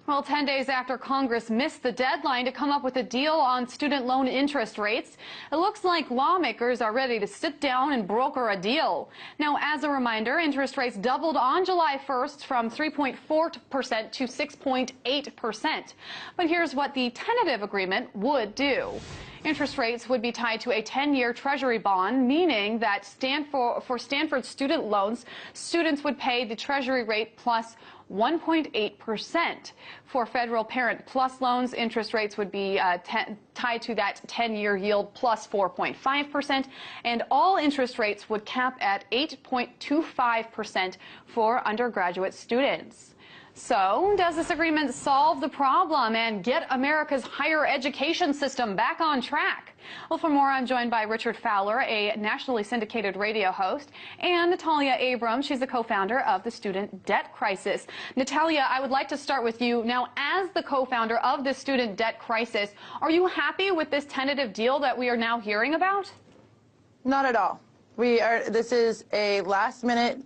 Well, 10 days after Congress missed the deadline to come up with a deal on student loan interest rates, it looks like lawmakers are ready to sit down and broker a deal. Now, as a reminder, interest rates doubled on July 1st from 3.4% to 6.8%. But here's what the tentative agreement would do. Interest rates would be tied to a 10-year Treasury bond, meaning that for Stanford student loans, students would pay the Treasury rate plus 1.8%. For Federal Parent Plus loans, interest rates would be tied to that 10-year yield plus 4.5%, and all interest rates would cap at 8.25% for undergraduate students. So, does this agreement solve the problem and get America's higher education system back on track? Well, for more, I'm joined by Richard Fowler, a nationally syndicated radio host, and Natalia Abrams. She's the co-founder of the Student Debt Crisis. Natalia, I would like to start with you. Now, as the co-founder of the Student Debt Crisis, are you happy with this tentative deal that we are now hearing about? Not at all. This is a last-minute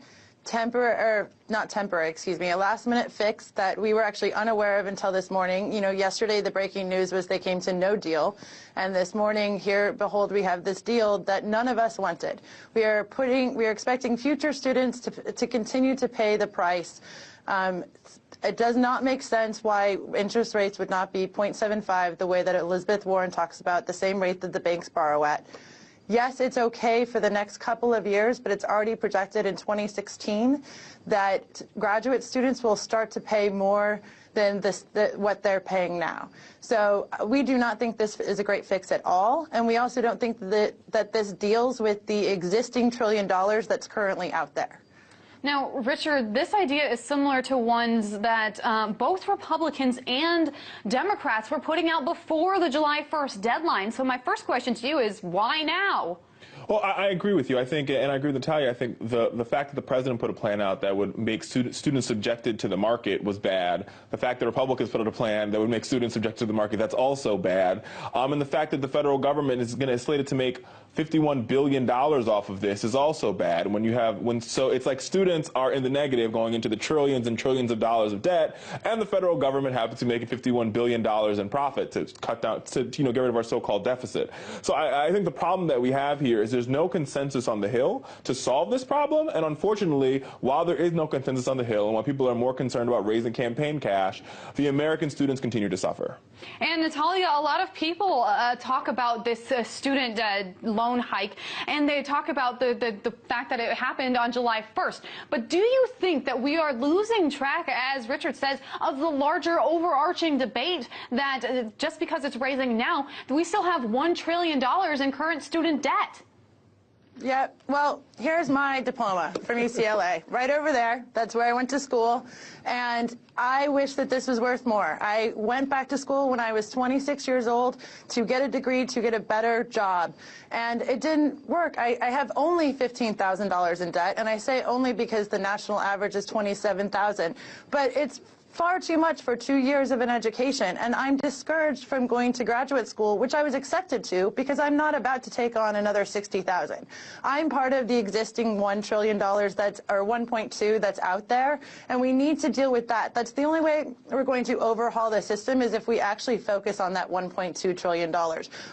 a last-minute fix that we were actually unaware of until this morning. You know, yesterday the breaking news was they came to no deal, and this morning, here, behold, we have this deal that none of us wanted. We are expecting future students to continue to pay the price. It does not make sense why interest rates would not be 0.75 the way that Elizabeth Warren talks about, the same rate that the banks borrow at. Yes, it's okay for the next couple of years, but it's already projected in 2016 that graduate students will start to pay more than what they're paying now. So we do not think this is a great fix at all, and we also don't think that this deals with the existing $1 trillion that's currently out there. Now, Richard, this idea is similar to ones that both Republicans and Democrats were putting out before the July 1st deadline. So my first question to you is, why now? Well, I agree with you. I think, and I agree with Natalia, I think the fact that the president put a plan out that would make students subjected to the market was bad. The fact that Republicans put out a plan that would make students subjected to the market, that's also bad. And the fact that the federal government is slated to make $51 billion off of this is also bad. So it's like students are in the negative going into the trillions and trillions of dollars of debt, and the federal government happens to be making $51 billion in profit to cut down, to get rid of our so-called deficit. So I think the problem that we have here is there's no consensus on the Hill to solve this problem, and unfortunately, while there is no consensus on the Hill, and while people are more concerned about raising campaign cash, the American students continue to suffer. And Natalia, a lot of people talk about this student loan hike, and they talk about the fact that it happened on July 1st. But do you think that we are losing track, as Richard says, of the larger overarching debate that just because it's raising now, we still have $1 trillion in current student debt? Yeah, well, here's my diploma from UCLA, right over there. That's where I went to school, and I wish that this was worth more. I went back to school when I was 26 years old to get a degree, to get a better job, and it didn't work. I have only $15,000 in debt, and I say only because the national average is $27,000, but it's far too much for 2 years of an education, and I'm discouraged from going to graduate school, which I was accepted to, because I'm not about to take on another $60,000. I'm part of the existing $1 trillion or 1.2 that's out there, and we need to deal with that. That's the only way we're going to overhaul the system, is if we actually focus on that $1.2 trillion.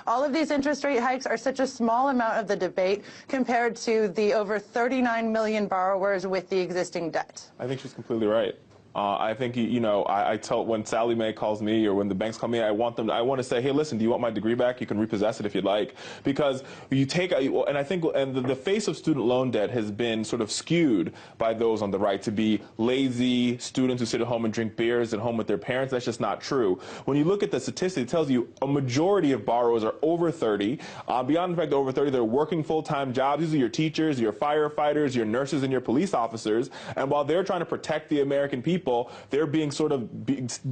All of these interest rate hikes are such a small amount of the debate compared to the over 39 million borrowers with the existing debt. I think she's completely right. I think, I tell, when Sallie Mae calls me or when the banks call me, I want to say, hey, listen, do you want my degree back? You can repossess it if you'd like. Because you take, and I think, and the face of student loan debt has been sort of skewed by those on the right to be lazy students who sit at home and drink beers at home with their parents. That's just not true. When you look at the statistics, it tells you a majority of borrowers are over 30. Beyond the fact they're over 30, they're working full-time jobs. These are your teachers, your firefighters, your nurses, and your police officers. And while they're trying to protect the American people, they're being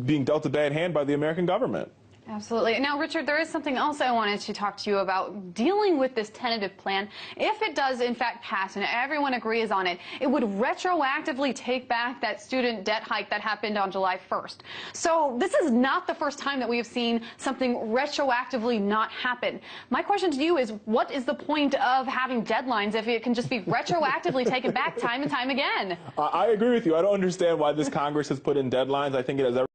being dealt a bad hand by the American government. Absolutely. Now, Richard, there is something else I wanted to talk to you about. Dealing with this tentative plan, if it does in fact pass and everyone agrees on it, it would retroactively take back that student debt hike that happened on July 1st. So this is not the first time that we have seen something retroactively not happen. My question to you is, what is the point of having deadlines if it can just be retroactively taken back time and time again? I agree with you. I don't understand why this Congress has put in deadlines. I think it has